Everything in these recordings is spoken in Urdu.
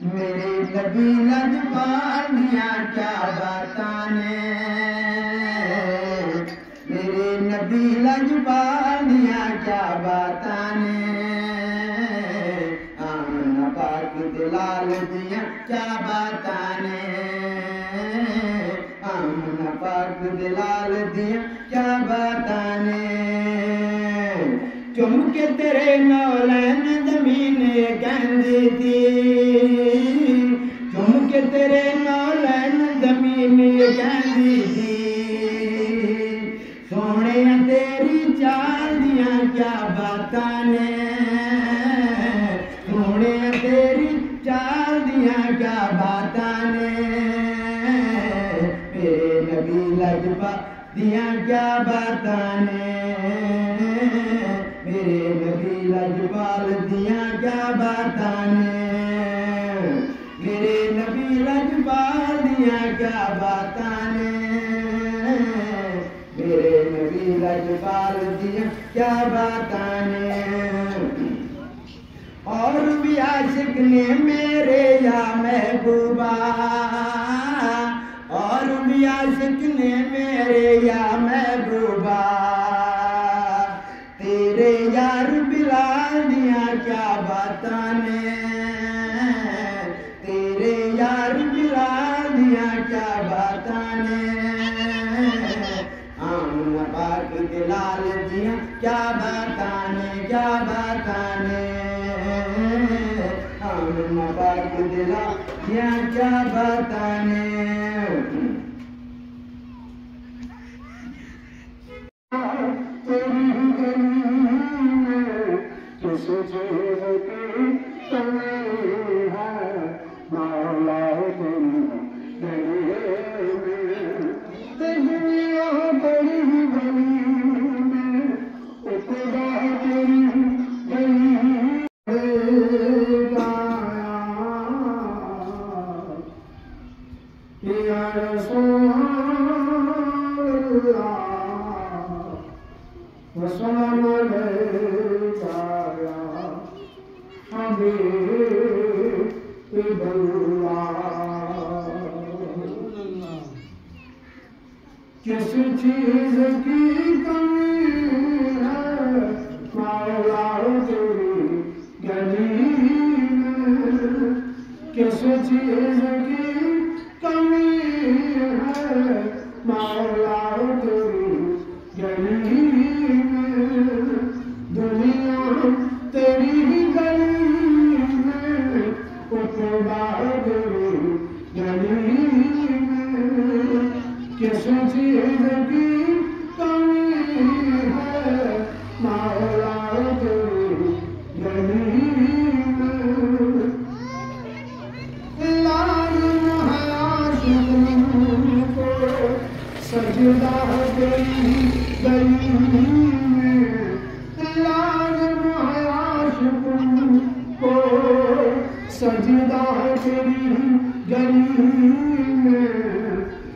میرے نبی لجپالیاں کیا باتاں نے، میرے نبی لجپالیاں کیا باتاں نے، آمنہ پاک دلال دیاں کیا باتاں نے، آمنہ پاک دلال دیاں کیا باتاں نے، چم کے تیرے نولین زمین کہندی تھی، چم کے تیرے نولین زمین کہندی تھی، سونے تیری چال دیاں کیا باتاں نے، سونے تیری چال دیاں کیا باتاں نے، میرے نبی لجپالیاں کیا باتاں نے، میرے نبی لجپال دیاں کیا باتاں نے، میرے نبی لجپال دیاں کیا باتاں نے، میرے نبی لجپال دیاں کیا باتاں نے، اور بھی عاشق نے میرے یا محبوبہ، اور بھی عاشق نے میرے یا محبوبہ، تیرے یار بلال دیاں کیا باتاں نے، تیرے یار بلال دیاں کیا باتاں نے، آمنہ پاک دلال دیاں کیا باتاں نے، کیا باتاں نے، آمنہ پاک دلال دیاں کیا باتاں نے، کس چیز کی کمی ہے مولا تیری دنیا بڑی بڑی میں خدا تیری یا رسول اللہ وسلام علیکہ یا حبیب اللہ، کس چیز کی کمی ہے مولا تیری گلی میں، کس چیز کی کمی ہے مولا تیری گلی میں، دنیا تیری گلی میں، خدا تیری گلی میں، کس چیز کی کمی ہے مولا تیری گلی میں، لازم ہے عاشقوں کو سجدہ تیری گلی میں، لازم ہے عاشقوں کو سجدہ تیری گلی میں،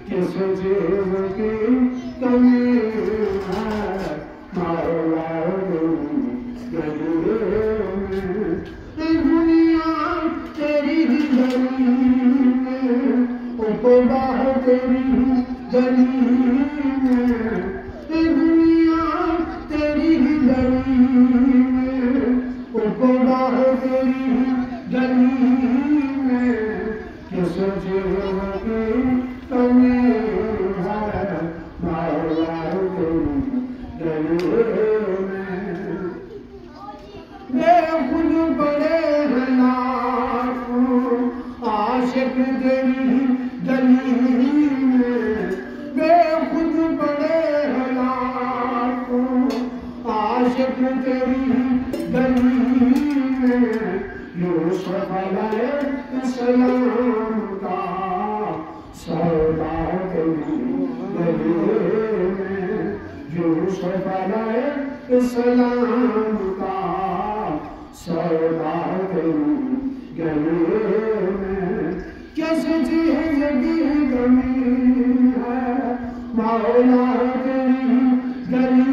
کس چیز کی کمی ہے مولا تیری گلی میں، دنیا تیری گلی میں، خدا تیری گلی میں، دنیا تیری گلی میں، خدا تیری گلی میں، کس چیز کی کمی ہے مولا تیری گلی میں، بے خود بڑے ہیں لاکھوں عاشق تیری گلی میں، بے خود بڑے ہیں لاکھوں عاشق تیری گلی میں، یوسف علیہ السلام کا سودا تیری گلی میں، یوسف علیہ السلام کا سودا تیری گلی میں، کس چیز کی کمی ہے مولا تیری گلی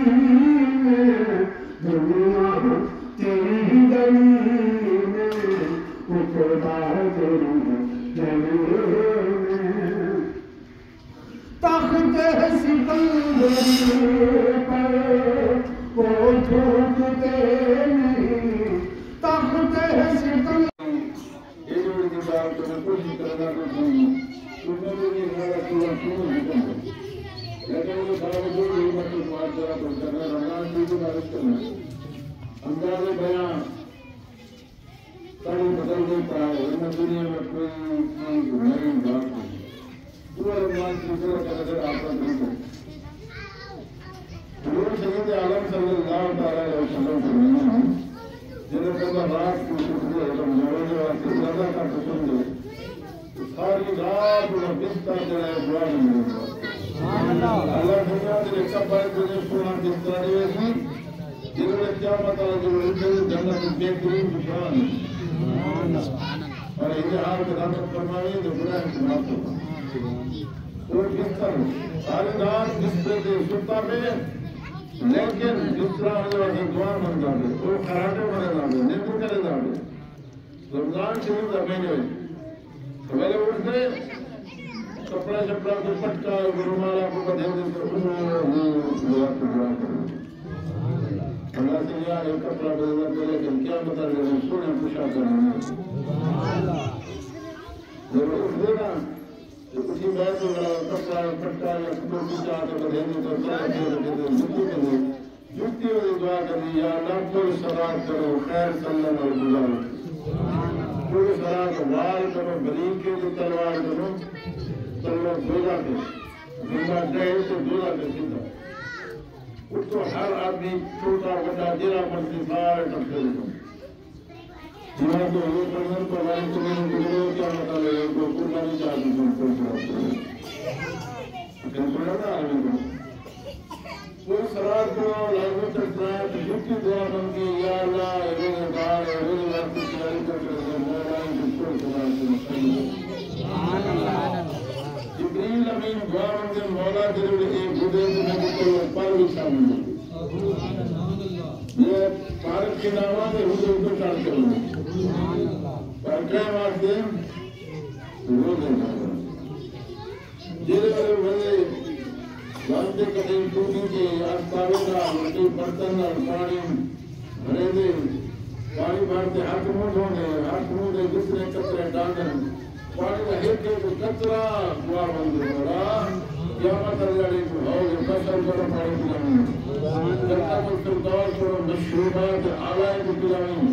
میں، دنیا تیری گلی میں، خدا تخت سکندری پر وہ جھوٹتے نہیں تخت سکندری یہ جو ان کی بات میں کوشش کرنا کرتا ہوں تو میں نے یہ کہا کہ وہ کیوں نہیں کرنا لیکن وہ باوجود یہ مطلب بات کرا تو کرنا رمضان کی بھی بات کرنا انداز بیان تاریخ بدل دیتا ہے ان دنیا میں کوئی نئی بات نہیں پورا رمضان کی طرح کا نظر آتا نہیں ہے حضور سید عالم صلی اللہ تعالیٰ علیہ وسلم فرمایا جنہیں کہا رات کو شکریہ رمضان واسطے زیادہ کا قسم دے ساری رات وہ بستر جڑے دعا نہیں اللہ دنیا کے کبر کو سونا بستر دے سی جنہیں قیامت والا جو رجل جنت بہترین نشان اور اتحاد کے رحمت فرمائے جو گناہ کی معاف کرے وہ بستر ساری رات بستر دے ستا پہ لیکن بستر والے دعا بن جاتے وہ خراٹے بنے جاتے نیندو کرے جاتے رمضان شریف کا مہینے سویرے اٹھتے کپڑا شپڑا کو پٹکا رومالا کو بدھے دعا کرے اللہ سے یا ایک کپڑا بدلنا پہ لیکن کیا بتا رہے ہیں سونے خوشا کرنا جب اٹھ دے نا تو کسی بات کپڑا پٹکا یا کپڑوں کی چاہ تو بدھینے تو جتی کرے جتی ہوئی دعا کرنی یا اللہ کوئی سرات کرو خیر سلم اور گزارو کوئی سرات وار کرو بلیگ کے جو تلوار کرو تلوار دوزہ کے زندہ گئے تو دوزہ کے سیدھا اس کو ہر آدمی چھوٹا بڑا جیرا پڑتی سارے کرتے دیتا جنہوں کو یہ پرمن کو ہماری تمہیں گزرو کیا مطالعہ ہے ان کو قربانی چاہتی تم کوئی سرات لیکن سنا تھا آدمی کو کوئی سرات کو لازم چکتا ہے تو جھکی دعا بن کی یا اللہ ایوے دار ایوے وقت تیاری کرتے ہیں مولا ان کو کوئی سرات سے مستقل جبریل امین دعا بن کے مولا ضرور ایک گھڑے میں کوئی پر بھی شامل ہے یہ پارک کے نامہ میں حضور کو چاہتے ہیں پر کہیں واسطے وہ دیکھا جیلے والے بھلے واسطے قدیم ٹوٹی کے آستاوے کا مٹی برتن اور پانی بھرے دے پانی بھرتے ہاتھ منہ دھونے ہاتھ منہ دے دوسرے کچرے ڈالنے پانی میں ہیٹ کے کچرا دعا بن دے مولا قیامت اللہ کو ہو گئے بسر کرو پانی پلانے جنتا مستردار کرو مشروبات آلائے کو پلانے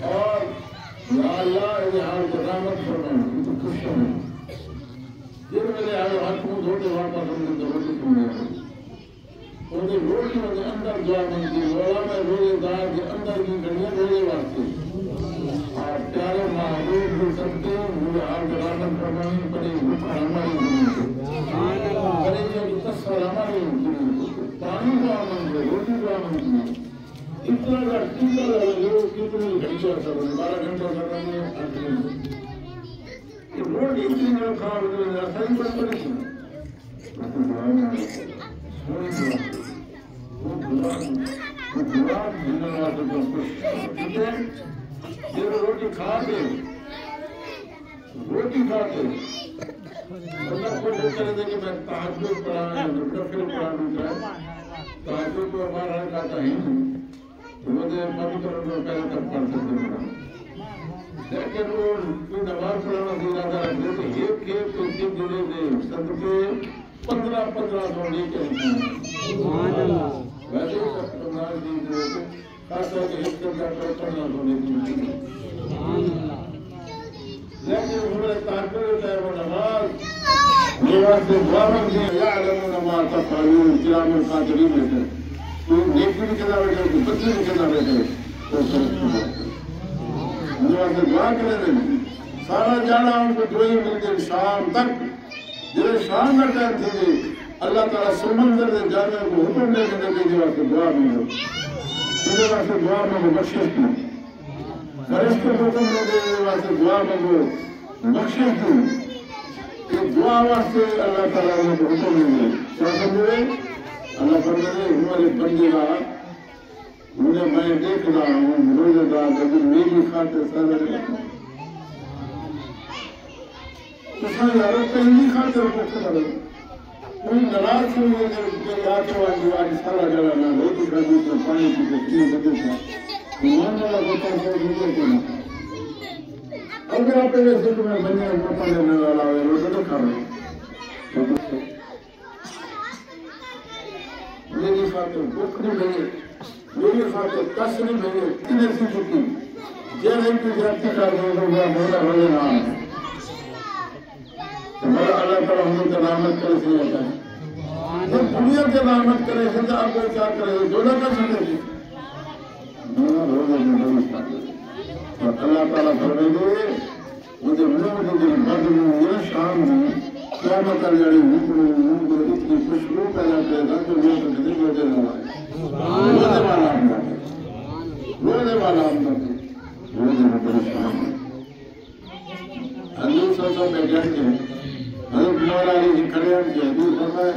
اور یا اللہ اجہار کے رحمت فرمائیں ان کو خوش کریں جن میں آئے ہاتھ منہ دھوتے واپس ہم نے روٹی سننے ان کی روٹی میں اندر دعا نہیں کی مولا میں روزے دار کے اندر کی گھڑیاں روزے واسطے اور پیارے محبوب بھی سکتے مجھے آپ رحمت فرمائیں بڑی بھوکا ہماری زندگی بڑی یہ تصور ہماری زندگی پانی کو آمن دے روٹی کو آمن دے اتنا کا ٹیکا لوگ کتنی گھنٹے سر 12 گھنٹے سر یہ روٹی اتنی میں کھا رہے ہیں صحیح بات کریں یہ روٹی کھاتے مطلب کوئی چلے دے کہ میں تحجد پڑھانا نفل پڑھانا تحجد کو ہمارا کہتا ہی مجھے مدد کرنے میں پہلے تک پڑھ سکتے ہیں لیکن وہ کوئی نماز پڑھانا دینا تھا جیسے ایک ایک تو تین دنے دے صدقے 1500 لے کے ویسے ہی سب نماز دی جو خاص طور کے حصے کا 1500 لے کے لیکن ہمارے تحقیق ہوتا ہے وہ نماز یہ واسطے دعا مانگتے ہیں یعلمون ما تفعلون کرام القاتلین بیٹھے تو نیکی بھی کہنا بیٹھے تو بچے بھی کہنا بیٹھے تو یہ واسطے دعا کریں سارا جانا ان کو دوئی ملتے شام تک جنہیں شام کا ٹائم تھی اللہ تعالیٰ سمندر دے جانے کو حکم دے دینے کے واسطے دعا مانگو سنے واسطے دعا مانگو بخشش کی فرشتے کو حکم دے واسطے دعا مانگو بخشش کی یہ دعا واسطے اللہ تعالیٰ نے حکم دے کیا سمجھے اللہ فرمائے ہمارے بندے کا انہیں میں دیکھ رہا ہوں روزے دار کبھی میری خاطر سر تو یارو کہیں خاطر کو کرو کوئی ناراض ہوئے کہ آتے والے آج سارا جگہ نہ روٹی کھانے سے پانی کی تین بجے سے ایمان والا ہوتا ہے مجھے کہنا اگر آپ ویسے تو میں بنیا پتہ لینے والا ہے روٹی تو کھا رہے میری خاطر بھوک نہیں لگے میری خاطر کس نہیں لگے اتنے سی چکی جیل ایک جاتی کا دو مولا ہونے نہ ہمارا اللہ تعالیٰ ہمیں تو رحمت کرے سے ہوتا ہے جب دنیا کے رحمت کرے سے تو آپ کو کیا کرے جو نہ کر سکے تھے اور اللہ تعالیٰ فرمائے گے مجھے لوگ جو بد میں یہ شام میں قیامت علی اتنی خوشبو پیدا کرے گا کہ لوگ کسی کو دے رہا ہے روزے والا ہم روزے والا ہم روزے میں پریشان ہے حضور صلی اللہ علیہ وسلم حضرت مولا علی جی کھڑے ہیں کہ حضور فرمائے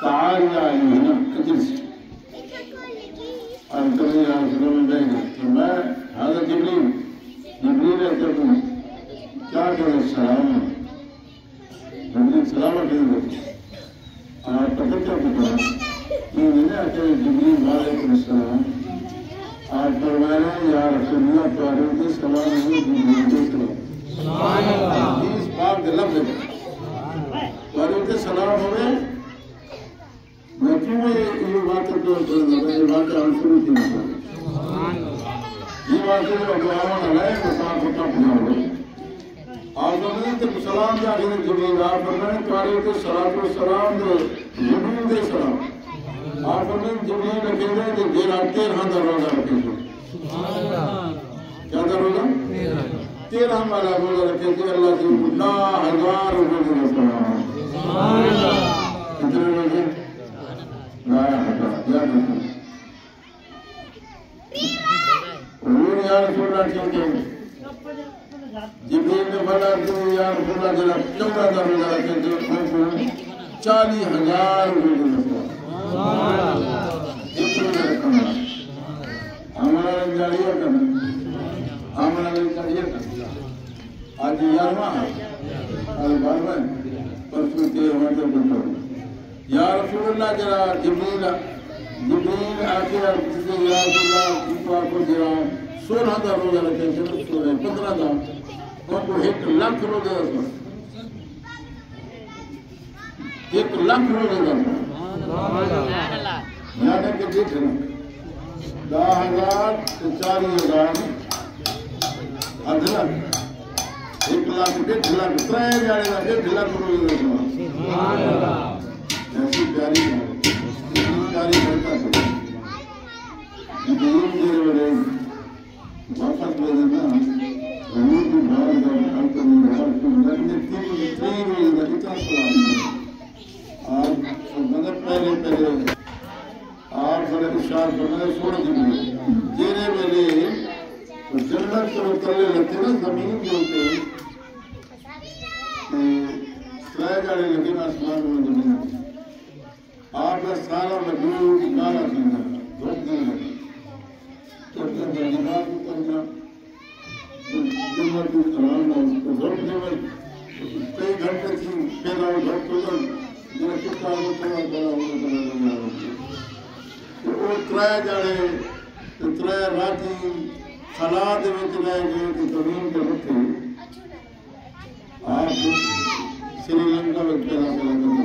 تعال یا ایوہنا اجلس اور کبھی یا رسول میں جائیں گے تو میں حضرت جبریل ہے کہ تم کیا کرے سلام جبریل سلامت ہے اور پتہ کیا پتہ کہ میں نے اچھے جبریل علیہ السلام اور فرمائے یا رسول اللہ پیارے کے سلام ہے جبریل کے سلام سبحان اللہ اس بات کے لفظ ہے اور ان کے سلام ہوئے میں کیوں یہ بات کو یہ بات شروع کی یہ بات ہے ابو آمان علیہ السلام کو کب نہ ہوئے آدم نے تو سلام جا کے جبریل آپ فرمائے پیارے کے صلوات و سلام دے جبریل کے سلام آپ فرمائے جبریل رکھے گئے کہ دیرا 13 دروازہ رکھے گئے سبحان اللہ کیا دروازہ 13 والا روزہ رکھے تھے اللہ سے 10,000 روزے کے سلام سبحان اللہ کتنے روزے 10,000 یاد رکھو حضور یا رسول اللہ ٹھیک ہے جبریل نے بڑا دو یا رسول اللہ جلا 14 روزہ رکھے تھے 40,000 روزے کے سبحان اللہ اتنے رکھنا ہمارا جاریہ کرنا ہمارا جاریہ کرنا آج 11واں ہے اور 12واں پرسوں 13واں سے بڑھتا یا رسول اللہ جرا جبریل آکے کسی یا رسول اللہ جیتوا کو جرا 16,000 روزہ رکھے 15,000 ان کو 1,00,000 روزہ رکھا 1,00,000 روزہ رکھا یعنی کہ دیکھنا 10,000 سے 40,000 ادھر 1,00,000 1,50,000 3 جانے گا 1,50,000 روزے رکھنا ایسی پیاری بڑھتا ہے دین دیر بڑے واپس لے دینا حضور کی بھار کا بھار کرنے بھار کو لگنے 3 روزے کا اتنا سلام آپ مدد پہلے آپ بڑے اشار کرنے سوڑ دیئے جینے میرے جنت سے اترلے لگتے نا زمین کے ہوتے سرائے جانے لگے نا آسمان میں زمین آپ کا سالہ میں دور گانا سننا دھوپ دیں لگے تو جنگار کو کرنا جنگار کو کرنا دھوپ دیں لگے کئی گھنٹے تھی پیدا ہو دھوپ کو جن جنہا چکتا ہو تھوڑا بڑا ہوگا تو وہ ترائے جانے ترائے راتی خلا دے میں چلائے گئے کہ زمین کے رکھے آپ سری لنکا میں پیدا کرنا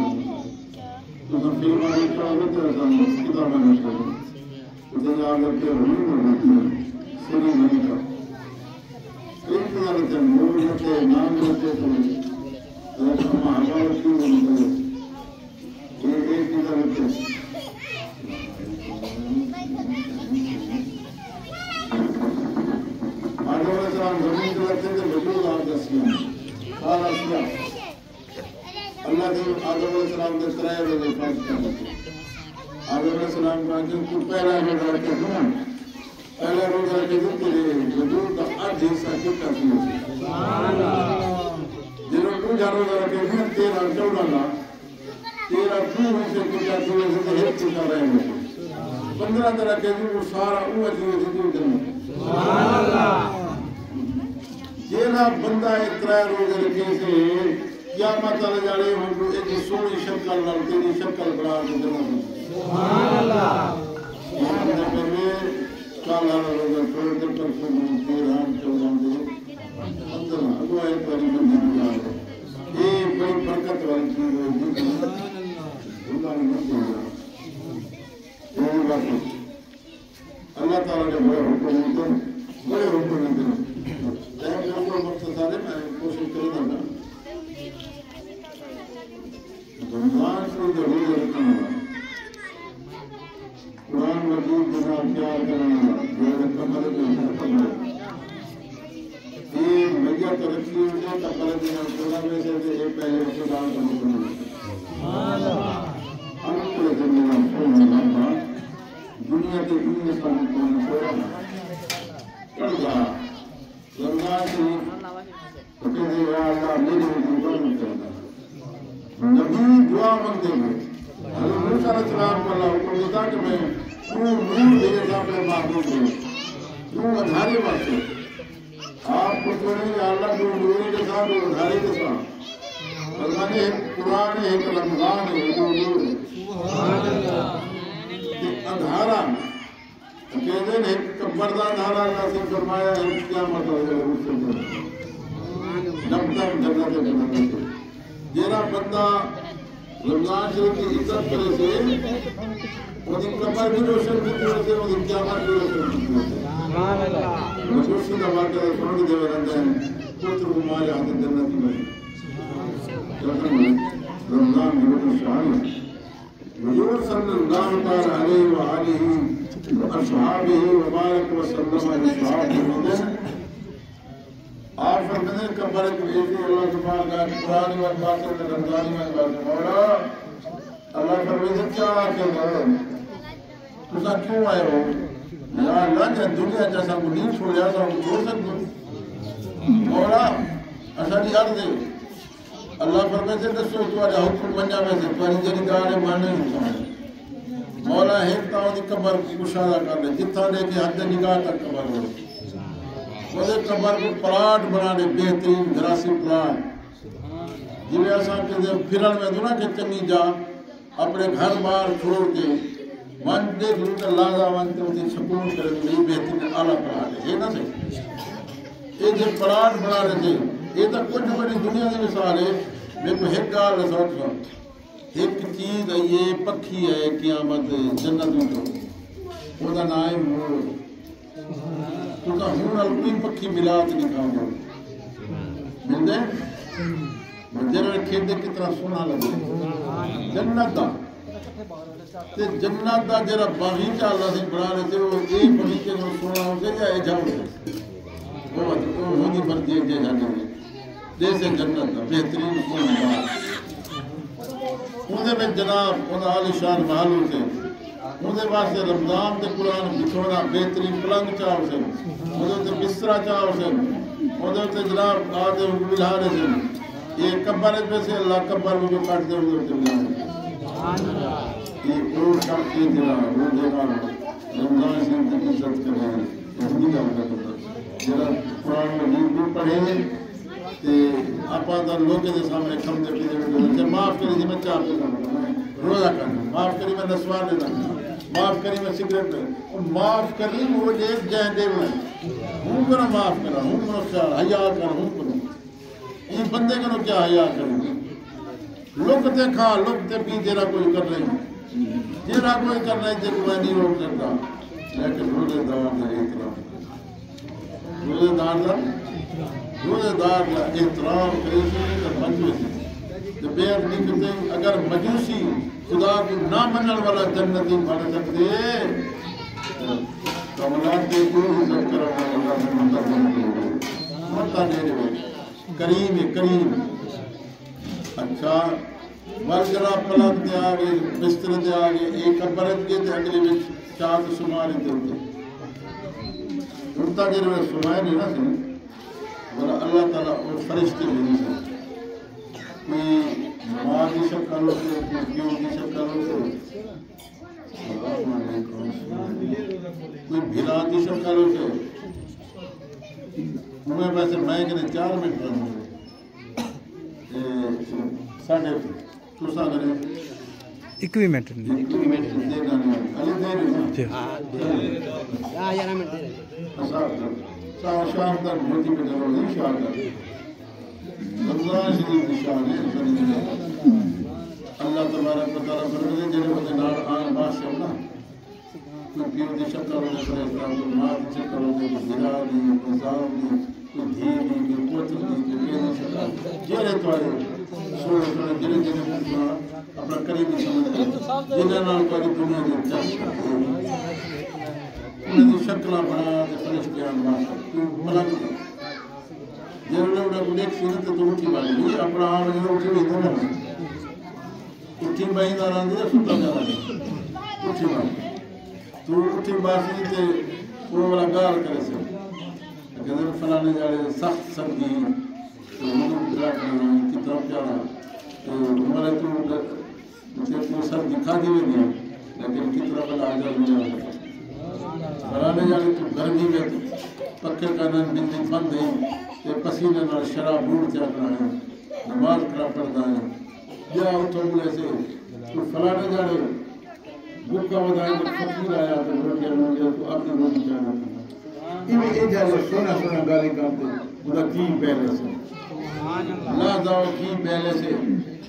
تو فلم آنے کا ہوتا ہے کتاب میں کرنا اسے جا کر کے رہی میں سری لنکا ایک طرح رہتے ہیں مور رہتے ہیں نام رہتے تو ہمارا کیوں بنتے ہیں ایک طرح رہتے ہیں زمین کے لگتے تھے وجود آدھا سیاں سارا سیاں اللہ کے آدم علیہ السلام کے ترائے روزے فرض کرنے تھے آدم علیہ السلام کا جن کو پہلا روزہ رکھے تھے پہلا روزہ رکھے تھے کہ وجود کا آدھ حصہ کتا سی جنہوں کو جا روزہ رکھے تھے 13 14 کا 13 پور سے کتا سی ویسے تو ایک کتا رہے گے 15 طرح کے وہ سارا اوہ چیزیں سے جو جنہوں یہ نہ جیڑا بندہ اترا روزے رکھے سے قیامت والے جاڑے ہوں ایک سونی شکل نال تیری شکل بنا کے دینا سبحان اللہ کالا روزہ تھوڑے دیر پر کوئی رام چودھام دے اندر اگو ایک باری بندی بجا رہے یہ بڑی برکت والی چیز ہے اللہ نے مت دیا یہ بات اللہ تعالیٰ نے بڑے حکم دیتے بڑے حکم دیتے مختصر ہے میں کوشش کروں گا رمضان سے جو روزہ رکھنا ہوگا قرآن مجید جناب پیار کرنا ہوگا جو کمر میں یہ میڈیا ترقی ہوئی ہے کمر میں قرآن میں سے ایک پہلے خدان کا حکم ہے ہم کو زمینہ سونا دنیا کے دنیا کا حکم ہے کر رہا رمضان سے کہتے ہیں یا اللہ میرے حکم کرنا نبی دعا مانگتے ہیں حضرت موسیٰ علیہ السلام کو اللہ حکم دیتا کہ میں تو نور دے اپنے معبود ہوں تو ادھارے واسطے آپ کو چھوڑیں یا اللہ جو نور کے ساتھ اور ادھارے کے ساتھ فرمانے ایک قرآن ہے ایک رمضان ہے جو نور ہے ادھارا کہتے ہیں ایک کبردہ ادھارا اللہ سے فرمایا ہے قیامت ہو جائے اس سے جب تک جنت جنت جیرا بندہ رمضان شریف کی عزت کرے سے ان کی قبر بھی روشن کی طرح سے ان کی قیامت بھی روشن کی طرح سے مشہور کا واقعہ سنگ دے رہتے ہیں پتر کمار یاد جنت میں رمضان بہت شان ہے حضور صلی اللہ علیہ وآلہ وصحبہ وبارک وسلم علیہ آپ فرماتے ہیں قبر کے ایسی اللہ سبحانہ کا قرآن و باطن میں رمضان میں بات مولا اللہ فرماتے ہیں کیا کہ تسا کیوں آئے ہو یا اللہ نے دنیا جیسا کو نہیں چھوڑیا تھا وہ چھوڑ سکتے مولا ایسا نہیں عرض ہے اللہ فرماتے ہیں دسو تمہارا حکم منجا میں سے تمہاری جنی دارے ماننے نہیں مولا ایک تاؤں دی قبر کشادہ کر لے جتھا لے کے حد نگاہ تک قبر ہو وہ قبر کو پلاٹ بنانے بہترین گراسی پلاٹ جنہیں ایسا کہ پھرن میں دونا کہ چنی جا اپنے گھر بار چھوڑ کے من دیکھ لوٹا لازا وانتے ہوتے سکون کرے تو یہ بہترین اعلیٰ پلاٹ ہے یہ نہ سے یہ جو پلاٹ بنا رہے تھے یہ تو کچھ بڑی دنیا کی مثال ہے میں کو ایک گال رسوٹ سا ایک چیز ہے یہ پکھی ہے قیامت جنت میں تو وہ دا نائم ہو تو کا ہون القیم پکھی ملات نہیں کھاؤں گا مل دے جنر کھیدے کتنا سونا لگے جنت دا جنت دا جرا باغیچہ اللہ سے بڑھا رہے تھے وہ ایک باغیچے کو سونا ہو گیا یا ایک جاؤ گے وہ ہونی پر دیکھ جائے جانے گے جیسے جنت دا بہترین کون بات انہیں میں جناب انہیں عالی شان محل ہوتے انہیں واسطے رمضان دے قرآن بچھونا بہترین پلنگ چاہو سے انہیں تے بسترہ چاہو سے انہیں تے جناب آدھے ملہارے سے یہ قبر میں سے اللہ قبر میں جو کٹ دے انہیں تے ملہارے یہ اور شخص یہ جناب وہ دیکھا رمضان سے ان کی عزت کر رہے ہیں ہندی کا مدد ہوتا جناب قرآن میں نیو بھی پڑھے کہ اپا دا لوگے دے سامنے کھم دے پیدے میں معاف کری جی میں چاہ پہ روزہ کرنا معاف کری میں نسوار دینا معاف کری میں سگریٹ لے معاف کری وہ ایک جہن دے ہوئے ہوں کرا معاف کرا ہوں کرا کیا حیات کرا ہوں کرا یہ بندے کرو کیا حیات کرو لوگ تے کھا لوگ تے پی جیرا کوئی کر رہی جیرا کوئی کر رہی جے کوئی نہیں روک سکتا لیکن روزے دار دا احترام روزے دار دا احترام کریسی تو مجوسی جو بیر نکلتے اگر مجوسی خدا کو نہ منن والا جنتی بن سکتے تو ملان کے کوئی عزت کرو اللہ سے مطلب بنتے ہوئے مطلب نہیں رہے کریم ہے کریم اچھا مرگرہ پلک دے آگے بستر دے آگے ایک برد کے دے اگلی میں چاہت سماری دے ہوتے انتا جنہوں نے سمائے نہیں نہ سنے بولا اللہ تعالیٰ اور فرشتے نہیں سے کوئی ماں کی شکل ہوتے کوئی پیوں کی شکل ہوتے کوئی بھیلا کی شکل ہوتے میں ویسے میں کہ 4 منٹ رہوں ساڑھے تو ساڑھے 1 منٹ علی دے شام تک موتی پہ چلو نہیں شام تک رمضان شریف کی شان ہے اللہ تبارک و تعالیٰ فرمائے جنہیں بندے نار آن بادشاہ ہونا کوئی پیو دی شکر ہونے فرشتہ کوئی ماں دی شکر ہونے کوئی زرا دی کوئی زاؤ دی کوئی دھی دی کوئی پوتر دی کوئی پیو دی شکر جنہیں توارے سوڑے سوڑے جنہیں اپنا قریبی سمجھتے جنہیں نال کوئی دنیا دی چاہت کرتے انہیں دی شکلہ بنا دے فرشتے آن بادشاہ کوئی بلند دی جنہیں انہیں کو دیکھ سینے تو اٹھی بالی نہیں اپنا آن جنہیں اٹھی بھی دھونا اٹھی بائی داران دے ستا جانا دے اٹھی بائی تو اٹھی باسی تے وہ والا گال کرے سے اگر فلانے جاڑے سخت سردی تو انہوں بلا کرنا کی طرف جانا تو ہمارے تو سردی کھا دی ہوئی نہیں لیکن کی طرف اللہ آجال میں جانا فلانے جاڑے تو گرمی میں پکے کانن بندی فن دیں تے پسینے نال شراب بوڑ چاہ کرنا ہے نماز کرا پڑھنا ہے یا اٹھو بلے سے تو فلانے جاڑے بھوکا بدائیں جب فقیر آیا تو روٹی آنے گیا تو اپنی روٹی چاہنا کرنا یہ جائے سونا سونا گالی کرتے خدا کی پہلے سے لا جاؤ کی پہلے سے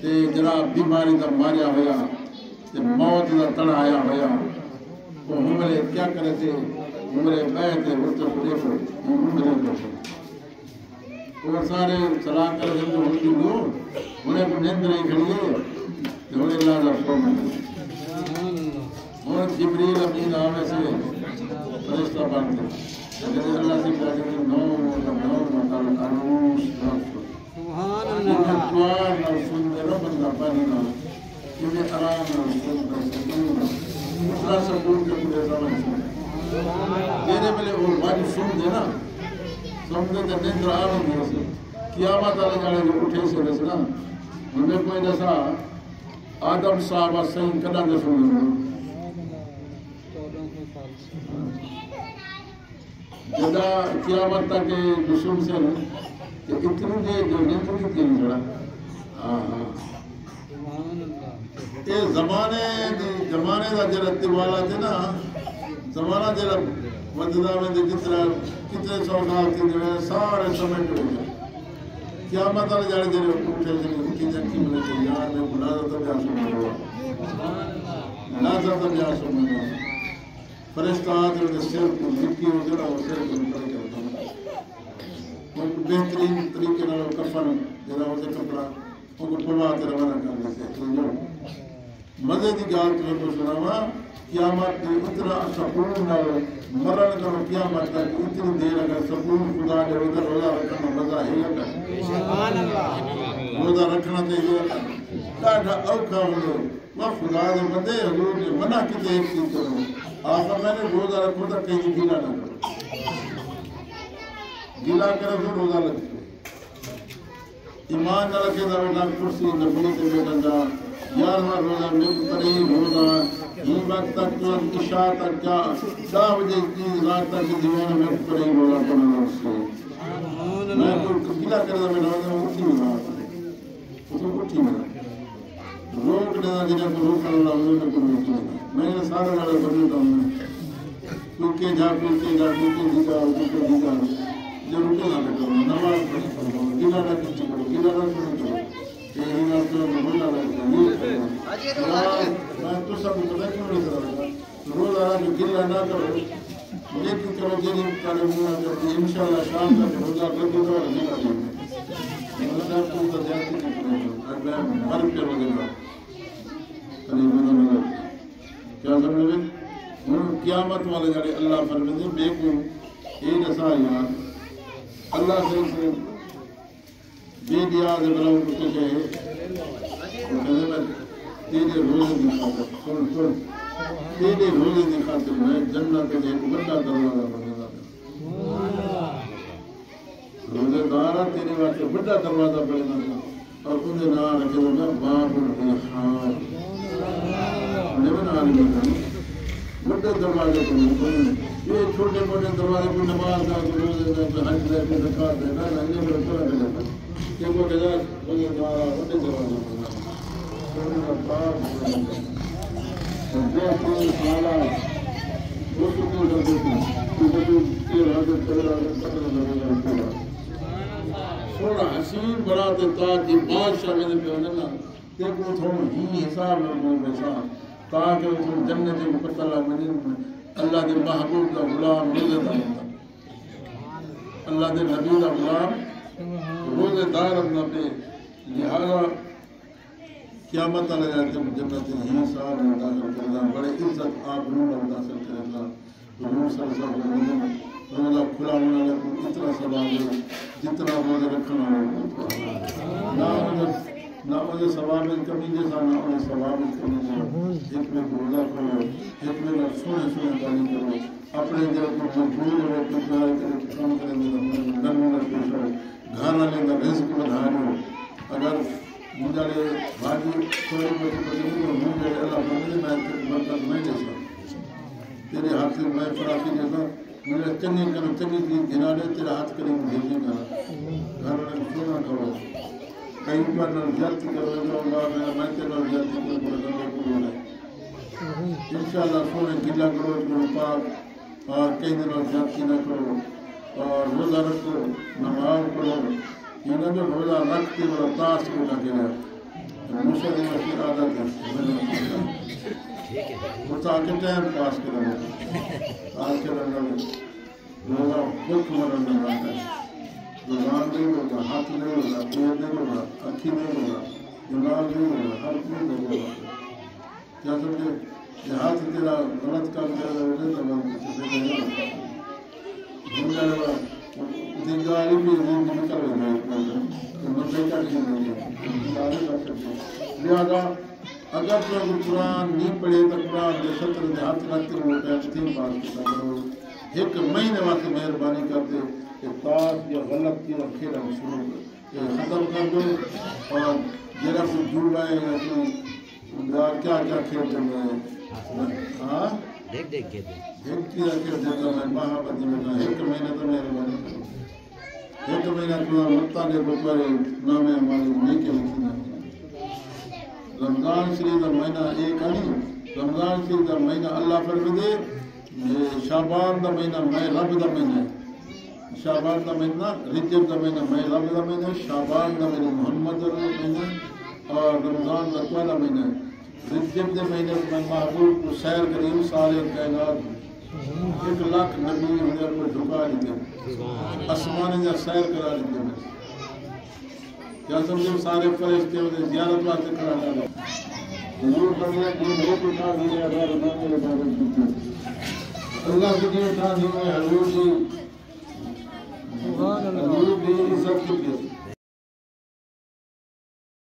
تے جناب بیماری دا ماریا ہویا تے موت دا تڑا آیا ہویا تو ہمارے کیا کرے تھے ہمارے بیٹھے اتر دیکھو ہمارے بیٹھے اور سارے سلام کرے جب جو ہوتی ہو انہیں کو نیند نہیں کھڑیے تو انہیں اللہ دا سو میں اور جبریل امین آمے سے فرشتہ بانتے لیکن اللہ سے کہا کہ نوم مطال عروش نفس انہیں توار نفسون دے رو بندہ پانی نہ انہیں آرام نفسون دے سکون اترا سکون کے پورے زمان سن دینے ملے وہ واجب سن دے نا سمجھے تے نیندر آرام دے سے قیامت آلے جانے جو اٹھے سے رسنا انہیں کوئی جیسا آدم صاحبہ صحیح کنا دے سننے جدا قیامت تک رسول سے کہ اتنی دے جو نیندر کی تین جڑا یہ زمانے دا جرہ تیوالا تھے نا زمانہ جرہ مددہ میں دے کتنے سو سال تھی جو سارے سمیٹ ہو گئے قیامت آلے جاڑے جرہ اٹھے سے اٹھی جنکی ملے تھے یار میں کو نازہ تب جاسو میں ہوا نازہ تب جاسو میں ہوا فرشتہ آتے ہوئے سیر کو لکی ہو جڑا وہ سیر کو نکل کے ہوتا ہے بہترین طریقے نہ کفن جڑا ہوتے کپڑا ان کو پڑھواتے روانہ کرنے سے مزے دی گال تمہیں کو سناوا قیامت دی اتنا سکون نہ مرن کرو قیامت تک اتنی دیر اگر سکون خدا نے ادھر روزہ رکھنا مزہ ہی لگا روزہ رکھنا تے یہ ڈاڈا اوکھا ہوئے میں خدا دے بندے حضور نے منع کیتے ایک چیز کرو آخر میں نے روزہ رکھو تک کہیں گیلا نہ کرو گیلا کرو تو روزہ لگے ایمان نہ رکھے دا بیٹا کرسی نبی تے بیٹا دا یارواں روزہ میں قریب روزہ یہ وقت تک تو عشاء تک کیا 10 بجے کی رات تک دیوان میں قریب روزہ پڑھنا اس سے میں کوئی گیلا کر دا بیٹا اٹھی نہ تو اٹھی نہ روک دینا جنہیں کو روک اللہ انہوں نے کوئی روک دینا میں نے سارا لڑا کرتا ہوں کیونکہ جا دیگا جو رکے نہ کرو نماز پڑھی کرو گیلا نہ کچھ کرو گیلا نہ کرو یہ نہ کرو بھولا نہ کرو میں تو سب پتہ کیوں نہیں کرا روز آ کے گیلا نہ کرو لیکن کرو جی کرے منہ کرتے انشاءاللہ شام تک روزہ کر دو اور گیلا دیں مطلب کو تو جاتی نہیں کرو میں مر کے وغیرہ کیا سمجھے قیامت والے جاڑے اللہ فرمائے بے کو اے نسا یار اللہ سے بے دیا دے بلاؤں کو کہے تیرے روزے دی خاطر سن تیرے روزے دی خاطر میں جنت کے ایک بڑا دروازہ بنانا روزے دارا تیرے واسطے بڑا دروازہ بنانا اور انہیں نہ رکھے گا باب الریحان بڑے دروازے کو یہ چھوٹے موٹے دروازے کو نماز کا روزے کا حج دے کے زکات دے نہ یہ بڑا طرح کے لیتا کہ وہ کہ وہ دوارا بڑے دروازے کو جو کوئی سالا وہ کو کرتے ہیں کہ حضرت پہلا سونا حسین برات تاج کی بادشاہ میں پہ ہونا دیکھو تھوڑا ہی حساب میں بیسا تاکہ وہ جنت مقتلہ مدین اللہ دے محبوب دا غلام روزے دار ہوتا اللہ دے نبی دا غلام روزے دار اپنا پہ لہذا قیامت آنے جاتے جنت ہی صاحب میں داخل کرنا بڑے عزت آپ روح میں داخل کرنا روح سر کرنا روزہ کھلا ہونا لکھو اتنا ثواب ہے جتنا روزہ رکھنا ہو نہ مجھے ثواب کمی جیسا نہ انہیں ثواب کمی جیسا ایک میں روزہ کرو ایک میں سونے سونے تعلیم کرو اپنے دل کو مجبور ہو کے پیار کرے کام کریں گے نرمی نہ پیش ہو گھانا لیں گا رزق بدھانو اگر مجھے بھاجی تھوڑی بچی بچی کو مجھے اللہ بندے میں برکت نہیں جیسا تیرے ہاتھ سے میں فراقی جیسا مجھے چنگی کرو چنگی چیز گھنا دے تیرا ہاتھ کریں گے بھیجنے کا گھر میں سونا کرو کہیں پر نہ جلتی کرو جو اللہ میں تیرا جلتی کرو برکت کو بولے انشاءاللہ سونے گلا کرو جو پاک اور کئی دنوں جلتی نہ کرو اور روزہ رکھو نماز پڑھو یہ نہ جو روزہ رکھتے اور تاس کو نہ کرے مشہد مشہد عادت ہے وہ تاکہ ٹائم پاس کرو آج کے رنگل روزہ خود مرن رہتا ہے زبان نہیں ہوگا ہاتھ نہیں ہوگا پیر نہیں ہوگا اکھی نہیں ہوگا دماغ نہیں ہوگا ہر کوئی نہیں ہوگا کیا سمجھے یہ ہاتھ تیرا غلط کام کر رہا ہے تو نہیں ہوگا دینداری بھی نکل لہذا اگر تو قرآن نہیں پڑھے تو قرآن کے سطر میں ہاتھ رکھتے ہوئے تین بار کرو ایک مہینے واسطے مہربانی کرتے کہ تاج یا غلط کی کھیل ہم شروع ختم کر دو اور جرا کوئی جڑا ہے یا کوئی کیا کیا کھیل چل رہے ہیں ہاں ایک کی رکھے دیتا میں مہابتی میں ایک مہینہ تو مہربانی کرو ایک مہینہ تو مطا نے بطورے نام ہماری نہیں کے لکھی نہ رمضان شریف کا مہینہ ایک آنی رمضان شریف کا مہینہ اللہ فرمی دے شعبان کا مہینہ میں رب کا مہینہ ہے شعبان کا مہینہ رجب کا مہینہ میں رب کا مہینہ شعبان کا مہینہ محمد کا مہینہ اور رمضان کا پہلا مہینہ ہے رجب کے مہینے میں محبوب کو سیر کریم سارے کائنات 1,00,000 نبی انہیں پر جھکا دیتے آسمان یا سیر کرا دیتے ہیں کیا سمجھے سارے فرشتے انہیں زیارت واسطے کرا ڈالے حضور فرمایا کہ میرے کو کہا دینے اگر نہ میرے عبادت کی اللہ کی دین تھا نہیں حضور کی عزت کی